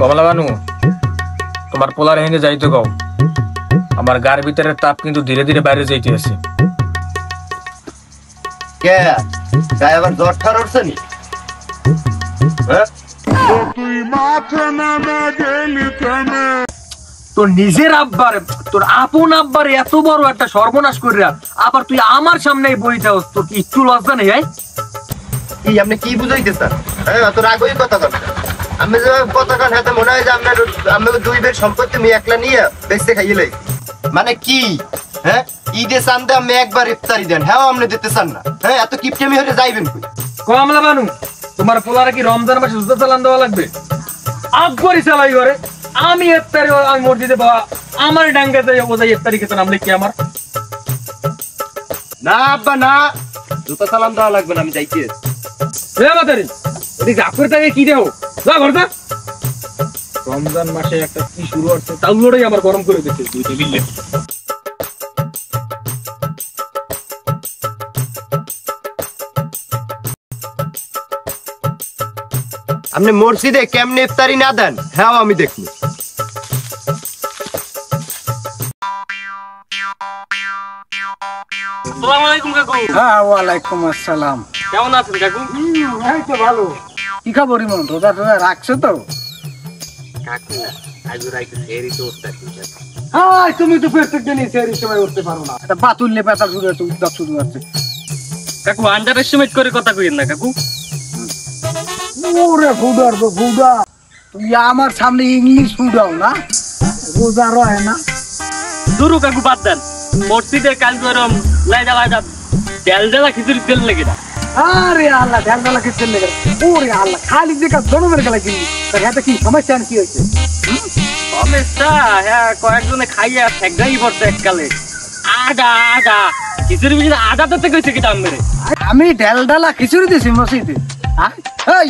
কমলা বানু, তোমার পোলার হেনে যাইতে কও। আমার গার ভিতরে তাপ কিন্তু ধীরে ধীরে বাইরে যাইতে আছে। কে গায়ে আবার জ্বর ঠার উঠছে নি? তোর নিজের আব্বার, তোর আপন আব্বার এত বড় একটা সর্বনাশ করিয়া আবার তুই আমার সামনে বইতে হস, তোর কি একটু লজ্জা নেই? কি আপনি কি বুঝাইতে চান? তোর আগেই কথা কথা আমি যে কথা কান হাতে মনে হয় যে আপনার দুই বের সম্পত্তি আমি একলা নিয়ে বেচতে খাইলে মানে কি? হ্যাঁ, ঈদে চান্দে আমি একবার ইফতারি দেন, হ্যাঁ আপনি দিতে চান না? হ্যাঁ, এত কিপটেমি হলে যাইবেন কই? কমলা বানু, তোমার পোলারে কি রমজান মাসে জুতা চালান দেওয়া লাগবে? আকবরই চালাই করে আমি ইফতারি, আমি মসজিদে বাবা আমার ডাঙ্গাতে বোঝাই ইফতারি খেতে নামলে কি আমার? না আব্বা না, জুতা চালান দেওয়া লাগবে না, আমি যাইতে। কি দেও রমজান মাসে একটা কি শুরু হচ্ছে, তাগুলোটাই আমার গরম করে দিচ্ছে দুইটা মিলে। আপনি মসজিদে কেমনে ইফতারি না দেন, হ্যাঁ আমি দেখবো। ওয়ালাইকুম আসসালাম। কেমন আছেন কাকু? এই তো ভালো। কি খবর ইমন, রোজা টোজা রাখছো তো? তুমি তো প্রত্যেক দিনই সেই সময় উঠতে পারো না, এটা বাতুল্লে পেঁচা শুরু হচ্ছে, উদ্যোগ শুরু হচ্ছে। কাকু আন্ডার এস্টিমেট করে কথা কইেন না কাকু। ওরে ফুডার তো ফুডা, তুমি আমার সামনে ইংলিশ ফুডাও না, রোজা রয় না। দুরু কাকু বাদ দেন, মসজিদে কাল গরম লাইদা লাইদা ডেলডেলা খিচুড়ি তেল লেগে না। আরে আল্লাহ, ঢেলডেলা কি তেল লেগে? ওরে আল্লাহ, খালি যে কাজ জনমের গেলা কিনবি, তার হাতে কি সমস্যা কি হয়েছে? সমস্যা হ্যাঁ, কয়েকজনে খাইয়া ঠেকদাই পড়ছে এককালে। আদা আদা খিচুড়ি বিচুড়ি আদা দিতে কইছে কি দাম মেরে? আমি ঢেলডেলা খিচুড়ি দিছি মসজিদে,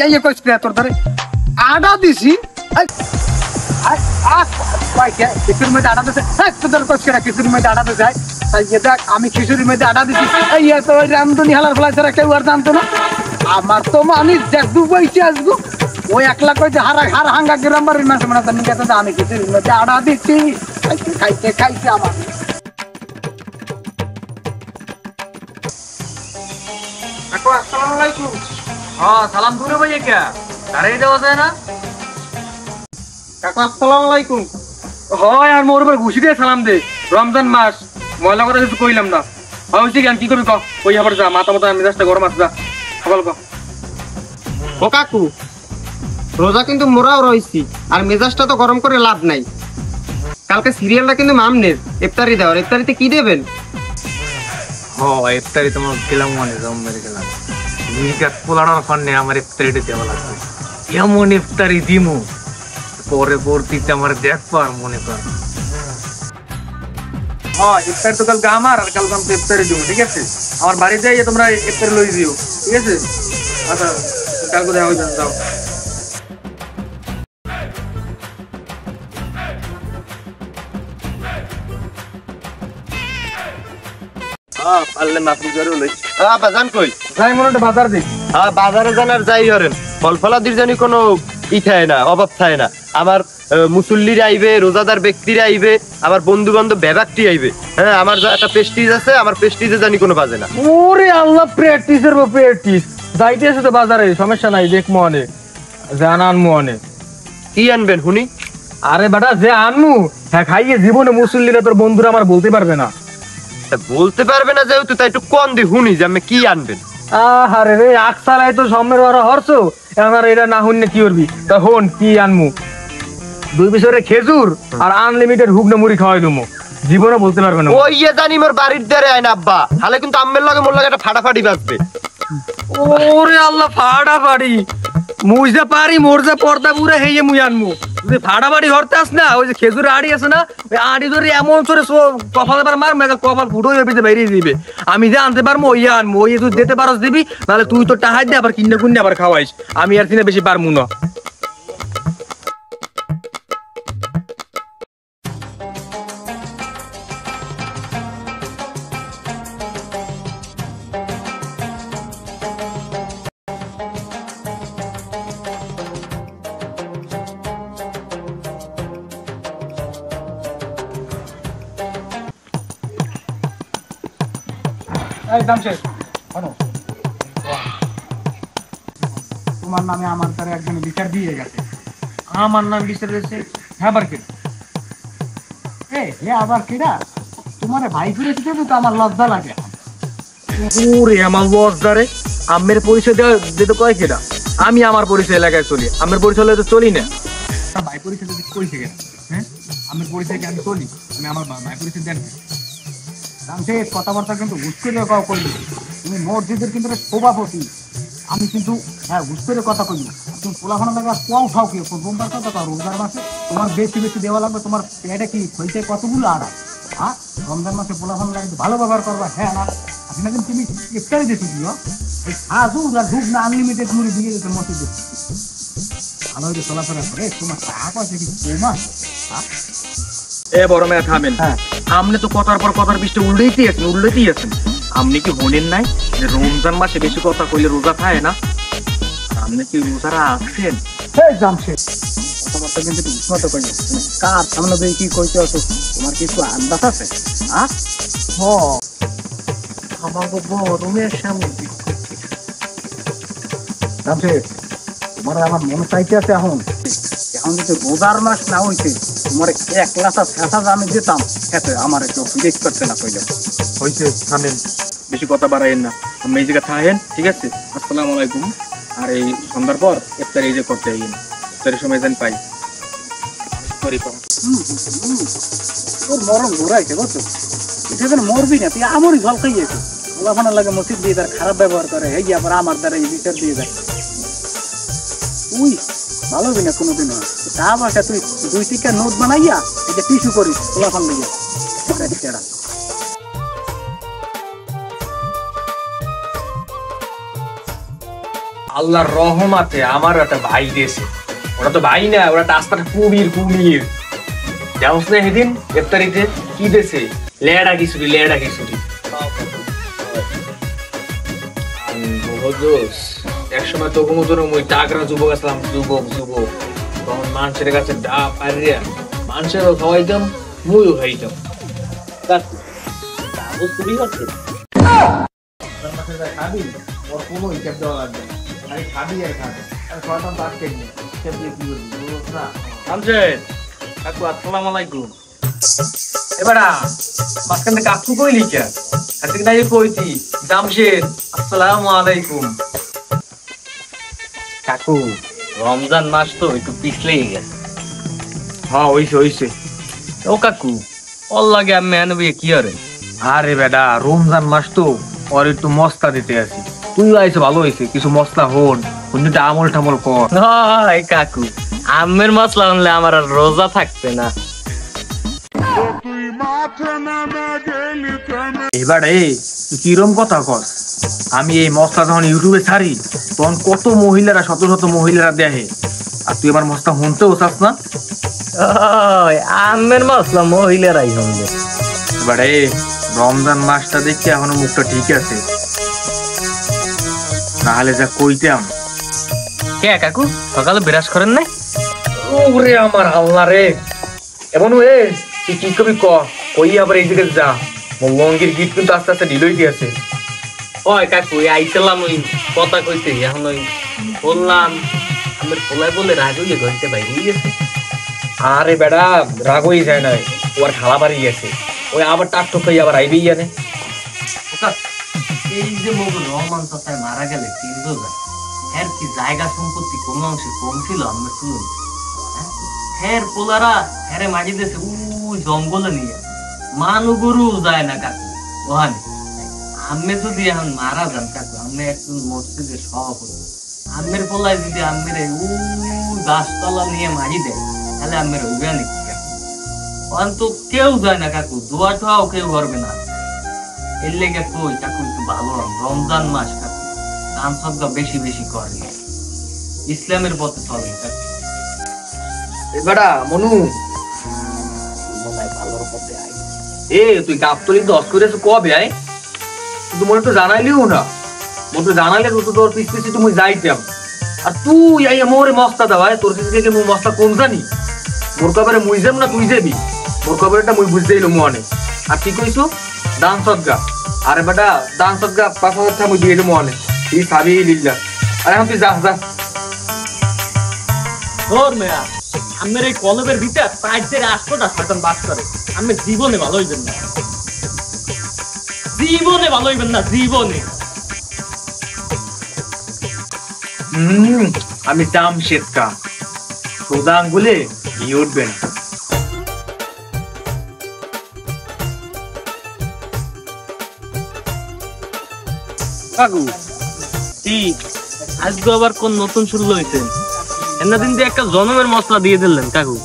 এই কইছ তোর ধরে আডা দিছি। খিচুড়ির মধ্যে আডা দিছে, তোদের কইছ খিচুড়ির মধ্যে আডা দিছে। দেখ আমি খিচুড়ির মধ্যে আডা দিছি, এই তো ওই রামদনি হালার ফেলাই ছাড়া কেউ আর জানতো না। আমার তো আমি দেখবো বইতে আসবো, ওই একলা কইছে হার হাঙ্গা গ্রাম বাড়ির মানুষ মানে আমি খিচুড়ির মধ্যে আডা দিচ্ছি, খাইতে খাইতে খাইতে আমার। আসসালামু আলাইকুম। হ্যাঁ সালাম দূরে ভাইয়া কে দাঁড়িয়ে দেওয়া যায় না? কাকু আসসালামু আলাইকুম। হয় আর মোর উপর ঘুষি দিয়ে সালাম দে, রমজান মাস ময়লা কথা কিছু কইলাম না। হয়েছে জ্ঞান কি করবি কই আবার যা, মাথা মাথা মেজাজটা গরম আছে, যা সকাল ক। ও কাকু, রোজা কিন্তু মোরাও রয়েছি, আর মেজাজটা তো গরম করে লাভ নাই। কালকে সিরিয়ালটা কিন্তু মামনের ইফতারি দেওয়ার, ইফতারিতে কি দেবেন? ইফতারি তোমার গেলাম মানে জম মেরে গেলাম পোলানোর ফান্নে আমার ইফতারিটা দেওয়া লাগবে। এমন ইফতারি দিমু পরে পরবর্তীতে আমার দেখবার মনে কর। ইফতারি তো কালকে আমার, আর কালকে আমি ইফতারি দিব, ঠিক আছে? আমার বাড়ি যাই তোমরা ইফতারি লই দিও, ঠিক আছে? আচ্ছা কালকে দেখা হয়ে যাও। বাজান কই যাই মনে হয় বাজার দিই। হ্যাঁ, বাজারে জানার যাই হরেন, ফল ফলাদির জানি কোনো ই থাকে না, অভাব থাকে না। আমার মুসল্লিরা আইবে, রোজাদার ব্যক্তিরা আইবে, আমার বন্ধু বান্ধব ব্যাপারটি আইবে। হ্যাঁ, আমার একটা প্রেস্টিজ আছে, আমার প্রেস্টিজে জানি কোনো বাজে না। ওরে আল্লাহ, প্র্যাকটিসের প্র্যাকটিস যাইতে আছে তো বাজারে, সমস্যা নাই, দেখ মনে জান আনমু অনেক। কি আনবেন শুনি? আরে বেটা যে আনমু হ্যাঁ খাইয়ে জীবনে মুসল্লিরা তোর বন্ধুরা আমার বলতে পারবে না। বলতে পারবে না যেহেতু, তাই একটু কম দি শুনি যে আমি কি আনবেন। আরে রে আকসালাই তো সামনের ওরা হরছো, আমার এটা না শুনলে কি করবি? তখন কি আনমু? 2 বছরে খেজুর আর আনলিমিটেড হুগনা মুড়ি খাওয়াই দেবো, জীবনে বলতে পারবে না। ওই জানি মোর বাড়ির দ্বারে আইন আব্বা, তাহলে কিন্তু আম্মের লগে মোর লগে একটা ফাটাফাটি বাজবে। ওরে আল্লাহ, ফাটাফাটি মুই যা পারি, মোর যা পর্দা পুরে হেয়ে মুই আনমু। যদি ফাটাফাটি হরতে আস না, ওই যে খেজুরের আড়ি আছে না, ওই আড়ি ধরে এমন করে কপাল মার মেঘা কপাল ফুটো হয়ে বেরিয়ে দিবে। আমি যে আনতে পারবো ওই আনবো, ওই তুই যেতে পারস দিবি, নাহলে তুই তো টাহাই দে আবার কিনে কুন্নে আবার খাওয়াইস। আমি আর কিনে বেশি পারমু না। এই জামশেদ শোনো, তোমার নামে আমার তারে একজন বিচার দিয়ে গেছে। আমার নাম বিচার দিয়েছে, হ্যাঁ আবার কি? হে আবার কিরা তোমার ভাই ফিরেছে তো আমার লজ্জা লাগে। ওরে আমার লজ্জারে, আমের পরিচয় দেওয়া যেতে কয় কেটা? আমি আমার পরিচয় এলাকায় চলি, আমের পরিচয় তো চলি না। ভাই পরিচয় যদি কইছে কেন? হ্যাঁ আমার পরিচয় কি আমি চলি? আমি আমার ভাই পরিচয় দেন জামশেদ, কথাবার্তা কিন্তু হুশ করে কইলি। তুমি মসজিদের কিন্তু সভাপতি, আমি কিন্তু হ্যাঁ হুশ করে কথা কইলি। তুমি পোলাখানা লাগে কোয়াও খাও কি রোমবার কথা কও, রোজার মাসে তোমার বেশি বেশি দেওয়া লাগবে। তোমার পেটে কি হইতে কতগুলো আড়া? হ্যাঁ রমজান মাসে পোলাখানা লাগবে, ভালো ব্যবহার করবা। হ্যাঁ না আপনি কিন্তু তুমি ইফতারি দিতে দিও, এই খাজু ঢুক না আনলিমিটেড মুড়ি দিয়ে দিতে মসজিদে ভালো হইতে চলাফেরা করে। তোমার টাকা পয়সা কি কমা? এ বড় মেয়ে থামেন। হ্যাঁ আপনি তো কথার পর কথার পৃষ্ঠে উল্লেই আছেন। আপনি কি হলেন নাই যে রমজান মাসে বেশি কথা কইলে রোজা খায় না? আপনি কি রোজারা আছেন? এই জামশেদ, কথাবার্তা কিন্তু একটু উন্নত করি। কার সামনে দিয়ে কি কইতে আছো, তোমার কিছু আন্দাজ আছে? আমাকে বড় মেয়ের সামনে জামশেদ, তোমার আমার মনে চাইতে আছে এখন যদি রোজার মাস না হইতে তোমার এক লাসা ফেঁসা আমি যেতাম খেতে, আমার কেউ ফিরেজ করতে না কইলে। হয়েছে, থামেন, বেশি কথা বাড়াইন না। আপনি এই জায়গায় থাকেন, ঠিক আছে? আসসালামু আলাইকুম। আর এই সন্ধ্যার পর ইফতার এই যে করতে আইন, ইফতারের সময় যেন পাই। সরি পাম তোর মরণ ঘুরাইছে বুঝছো, এটা যেন মরবি না, তুই আমারই জল খাইয়েছে। ওখানে লাগে মসজিদ দিয়ে তার খারাপ ব্যবহার করে, এই আবার আমার দ্বারা এই বিচার দিয়ে যায়। তুই ভালো হবি না কোনোদিন। তা বাসা তুই 2 টিকা নোট বানাইয়া এটা টিস্যু করিস ওলাফান লইয়া। আল্লাহর রহমাতে আমার একটা ভাই দিয়েছে। ওরা তো ভাই না, ওরা রাস্তার কুমির। যাও না সেদিন ইফতারিতে কি দিয়েছে? লেডা খিচুড়ি। এক সময় তো ওই টাকরা যুবক আসলাম, যুবক তখন মানুষের কাছে ডা পারিয়া মানুষেরও খাওয়াইতাম, মুইও খাইতাম। খাবি ওর কোনো হিসাব দেওয়া লাগবে না, খাবি আর খাবি। আর ছয়টা বাদ কেন হিসাব দিয়ে কি করবি? আমজেদ কাকু আসসালামু আলাইকুম। এবারা মাঝখানে কাকু কইলি কে? আজকে নাই কইতি জামশেদ আসসালামু আলাইকুম। কাকু রমজান মাস তো একটু পিছলেই গেছে। হ্যাঁ হইছে। ও কাকু ওর লাগে আমি আনবি কি আরে? আরে বেটা রমজান মাস তো ওর একটু মস্তা দিতে আছি। তুই আইসে ভালো হয়েছে, কিছু মশলা হন, অন্যটা আমল টামল কর। হয় কাকু, আমের মশলা আনলে আমার আর রোজা থাকবে না। এবারে তুই কিরম কথা কস? আমি এই মশলা যখন ইউটিউবে ছাড়ি তখন কত মহিলারা, শত মহিলারা দেখে, আর তুই আমার মশলা শুনতেও চাস না? আমের মশলা মহিলারাই হবে। এবারে রমজান মাসটা দেখছি এখনো মুখটা ঠিক আছে, তাহলে যা কইতাম। কে কাকু সকালে বিরাজ করেন না? ওরে আমার আল্লাহ রে, এমন তুই কি কবি কই আবার এই দিকে যা। লঙ্গির গীত কিন্তু আস্তে আস্তে ঢিলই দিয়েছে। ওই কাকু আইছিলাম ওই কথা কইতে, এখন ওই বললাম আমার পোলাই বলে রাগ হইলে ঘরতে বাইরে গেছে। আরে বেটা রাগ হয়ে যায় না, ওর খালা বাড়ি গেছে, ওই আবার টাকটুক হয়ে আবার আইবেই জানে। এই যে মগুর রহমান চাচায় মারা গেলে 3 রোজা, এর কি জায়গা সম্পত্তি কোন অংশে কম ছিল? আমরা শুনুন হের পোলারা হেরে মাঝে দিয়েছে ওই জঙ্গলে নিয়ে, মানু গরু যায় না কাকু ওখানে। আমি যদি এখন মারা যান কাকু, আমি একজন মসজিদের সভাপতি, আমের পোলায় যদি আমের গাছতলা নিয়ে মাঝি দেয় তাহলে আমের উগা নিচ্ছি কাকু। ওখান তো কেউ যায় না কাকু, দোয়া টোয়াও কেউ করবে না। এর লেগে কই কাকু একটু ভালো রমজান মাস কাকু দান সদকা বেশি করে, ইসলামের পথে চলে কাকু। বেটা মনু ভালোর পথে আই। তুই গাবতলি 10 করেছ কবে আয়? তুই মনে তো জানাইলিও না, মনে তো জানাইলে তো তোর পিছপিছি তুমি যাইতাম। আর তুই আইয়া মোরে মস্তা দাওয়ায়, তোর কাছে থেকে মুই মস্তা কোন জানি? মোর কবারে মুই যাম না তুই যাবি? মোর কবারটা মুই বুঝতে এলো মনে। আর কি কইছো? দান সদকা আরে বেটা দান সদকা 5,000 টাকা দিয়ে দেবো অনেক এই সাবি লিল্লা আরে এখন তুই যা যা ধর মেয়া আমার এই কলবের ভিতর 8টা শয়তান বাস করে আমি জীবনে ভালো হইবেন না জীবনে আমি দাম শেখা সোজা আঙ্গুলে ঘি উঠবে না কাকু কি আজকে আবার কোন নতুন শুরু হয়েছে এনাদিন দিয়ে একটা জনমের মশলা দিয়ে দিলেন কাকু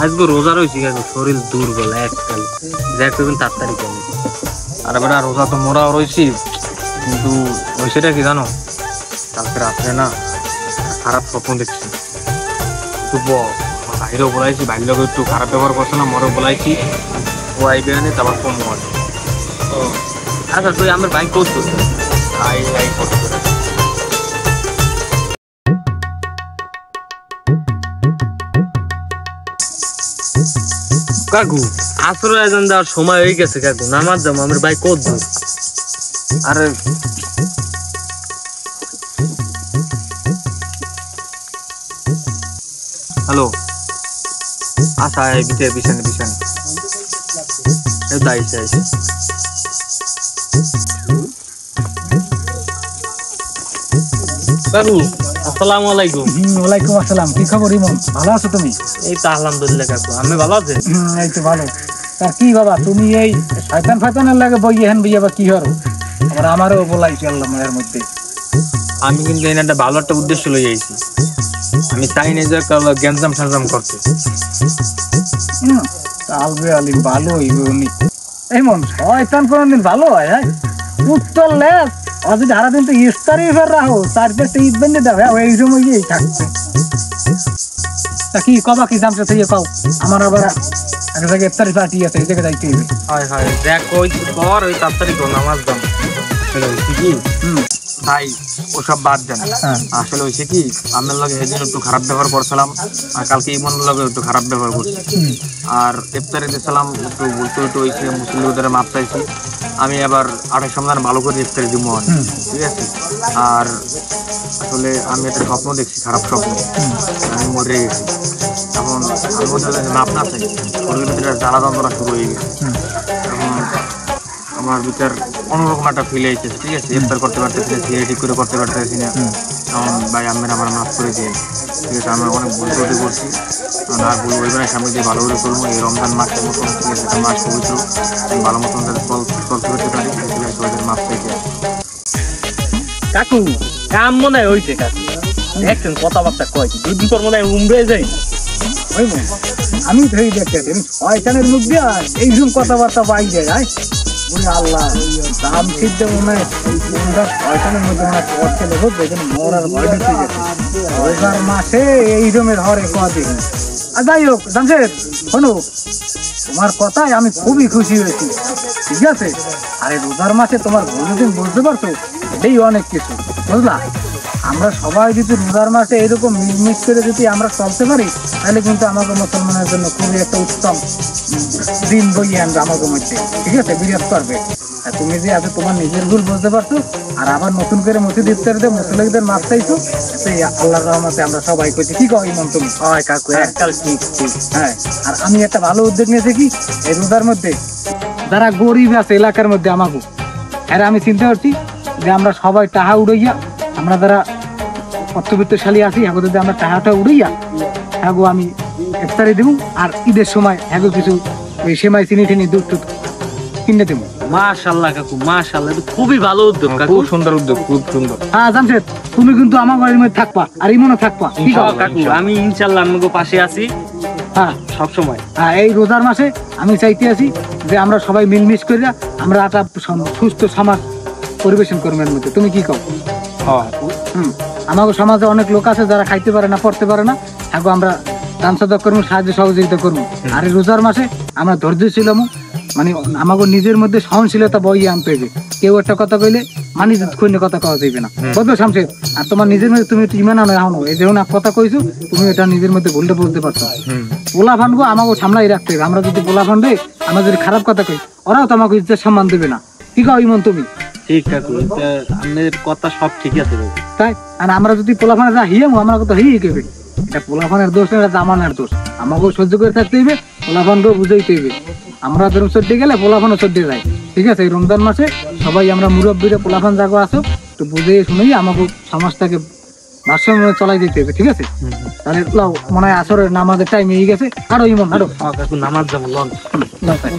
আজকে রোজা রয়েছি কাকু শরীর দুর্বল এককাল দেখ করবেন তাড়াতাড়ি কমে আর বেটা রোজা তো মোরাও রয়েছি কিন্তু হয়েছেটা কি জানো কালকে রাত্রে না খারাপ স্বপ্ন দেখছি একটু বাইরেও বলাইছি বাইরের লোক একটু খারাপ ব্যবহার করছে না মরেও বলাইছি ও আইবে আনে তারপর কম হয় আচ্ছা তুই আমার বাইক করছো আই করতে কাকু আসর আয়োজন দেওয়ার সময় হয়ে গেছে কাকু নামাজ যাবো আমার বাইক কত দূর আরে হ্যালো আচ্ছা এই বিছানে এই তো আইসে কাকু আসসালামু আলাইকুম ওয়ালাইকুম আসসালাম। কি খবর ইমন, ভালো আছো তুমি? এই তো আলহামদুলিল্লাহ কাকু আমি ভালো আছি এই তো ভালো। তা কি বাবা তুমি এই শয়তান ফায়তানের লাগে বই হেন বইয়া বা কি হরো? আবার আমারও বলাইছি আল্লাহ এর মধ্যে। আমি কিন্তু এই একটা ভালো একটা উদ্দেশ্য লই আইছি আমি চাই না যে গ্যাঞ্জাম সাজাম করতে আলবে আলিম ভালো হইবে উনি। এমন শয়তান কোনদিন ভালো হয়? হ্যাঁ উত্তর লেস আর যদি সারাদিন তো ইফতারি ফের রাখো তারপর তো ঈদ বেঁধে দেবে এই সময় গিয়েই থাকছে। তা কি কবা কি জামছে থেকে পাও আমার আবার এক জায়গায় ইফতারি পার্টি আছে এই জায়গায় যাইতে হইবে। হয় দেখ ওই পর ওই তাড়াতাড়ি নামাজ দাম আসলে হয়েছে কি ভাই ওসব বাদ দেন আসলে হয়েছে কি আপনার লগে সেদিন একটু খারাপ ব্যবহার করছিলাম আর কালকে ইমনের লগে একটু খারাপ ব্যবহার করছি আর ইফতারে দিয়েছিলাম একটু বলতে হয়েছে মুসলিমদের মাপ চাইছি আমি আবার 28 সমাধান ভালো করে ইফতারি দিব ঠিক আছে। আর আসলে আমি একটা স্বপ্ন দেখছি খারাপ স্বপ্ন আমি মরে গেছি তখন আমার মধ্যে মাপ না চাই শরীরের ভিতরে জ্বালা যন্ত্রণা শুরু হয়ে গেছে তখন আমার ভিতর অন্যরকম একটা ফিল হয়েছে ঠিক আছে। ইফতার করতে পারতেছি না ঠিক করে করতে পারতেছি না তখন ভাই আমার মাফ করে দিয়ে ঠিক আছে। আমি অনেক ভুল ত্রুটি করছি আর ভুল হইবে না সামনে দিয়ে ভালো করে করবো এই রমজান মাসের মতন ঠিক আছে একটা মাস পবিত্র আমি ভালো মতন যাতে চলতে হতে পারি সবাই মাফ চাইতে কাকু কাম মনে হয় হইছে কাকু দেখছেন কথাবার্তা কয় দুদিন পর মনে হয় উমরে যাই আমি ধরে দেখতেছি শয়তানের মুখ দিয়ে এইরকম কথাবার্তা পাই যায় আল্লাহ দাম সিদ্ধ মনে হয় শয়তানের মধ্যে মনে পড়ছে লোক দেখেন মরার ভয় ঢুকে গেছে রোজার মাসে এই রকমের হরে কদিন। আর যাই হোক জামশেদ শোনো তোমার কথায় আমি খুবই খুশি হয়েছি ঠিক আছে। আর এই রোজার মাসে তোমার ভুলদিন বুঝতে পারছো এটাই অনেক কিছু বুঝলা। আমরা সবাই যদি রোজার মাসে এরকম মিলমিশ করে যদি আমরা চলতে পারি তাহলে কিন্তু আমাকে মুসলমানের জন্য খুবই একটা উত্তম দিন বইয়ে আনবে আমাকে মধ্যে ঠিক আছে বিরাট করবে। আর তুমি যে আজ তোমার নিজের ভুল বুঝতে পারছো আর আবার নতুন করে মসজিদ ইফতারিতে মুসলিমদের মাপ চাইছো আল্লাহর রহমতে আমরা সবাই করছি কি কই মন তুমি? হয় কাকু এককাল ঠিক হ্যাঁ। আর আমি একটা ভালো উদ্যোগ নিয়েছি কি এই রোজার মধ্যে যারা গরিব আছে এলাকার মধ্যে আমাকে হ্যাঁ আমি চিন্তা করছি যে আমরা সবাই টাকা উড়াইয়া আমরা যারা অর্থবিত্তশালী আছি এখন যদি আমরা টাকাটা উড়াইয়া হ্যাঁ আমি ইফতারি দেবো আর ঈদের সময় হ্যাঁ কিছু ওই সেমাই চিনি টিনি দুধ টুধ কিনে দেবো। মাশাআল্লাহ কাকু মাশাআল্লাহ খুবই ভালো উদ্যোগ কাকু খুব সুন্দর উদ্যোগ খুব সুন্দর। হ্যাঁ জামশেদ তুমি কিন্তু আমার বাড়ির মধ্যে থাকবা আর ইমনও থাকবা কাকু আমি ইনশাআল্লাহ আপনাদের পাশে আছি হ্যাঁ সব সময়। হ্যাঁ এই রোজার মাসে আমি চাইতে আছি যে আমরা সবাই মিলমিশ করে আমরা একটা সুস্থ সমাজ পরিবেশন করবো এর মধ্যে তুমি কি কও? আমাদের সমাজে অনেক লোক আছে যারা খাইতে পারে না পড়তে পারে না এখন আমরা দান সদকা করবো সাহায্য সহযোগিতা করবো। আর এই রোজার মাসে আমরা ধৈর্য ছিলাম মানে আমাকে নিজের মধ্যে সহনশীলতা বইয়ে আনতে হবে। কেউ একটা কথা কইলে মানি খুঁজে কথা কওয়া যাবে না বুঝলো শামশেদ। আর তোমার নিজের মধ্যে তুমি ইমান আনো এখন এই যেমন কথা কইছো তুমি এটা নিজের মধ্যে ভুলটা বুঝতে পারছো। পোলা ফান্ডবো আমাকে সামলাই রাখতে হবে। আমরা যদি পোলা ফান্ডে আমরা যদি খারাপ কথা কই ওরাও তো আমাকে ইজ্জত সম্মান দেবে না কি কও ইমন তুমি? ঠিক কাকু, আপনার কথা সব ঠিক আছে কাকু। তাই আর আমরা যদি পোলাফানে যা হিয়াম আমরা কত হিয়ে কেবে, এটা পোলাফানের দোষ না, এটা জামানার দোষ। আমাকেও সহ্য করে থাকতে হইবে, পোলাফানকেও বুঝাইতে হইবে। আমরা ধরুন চড্ডে গেলে পোলাফানও চড্ডে যায়, ঠিক আছে? এই রমজান মাসে সবাই আমরা মুরব্বীরা পোলাফান জাগো আসো, একটু বুঝে শুনেই আমাকে সমাজটাকে ভারসাম্য চলাই দিতে হবে, ঠিক আছে? তাহলে মনে হয় আসরের নামাজের টাইম হয়ে গেছে। আরো ইমন আরো কাকু নামাজ যাবো লন। নাও তাই।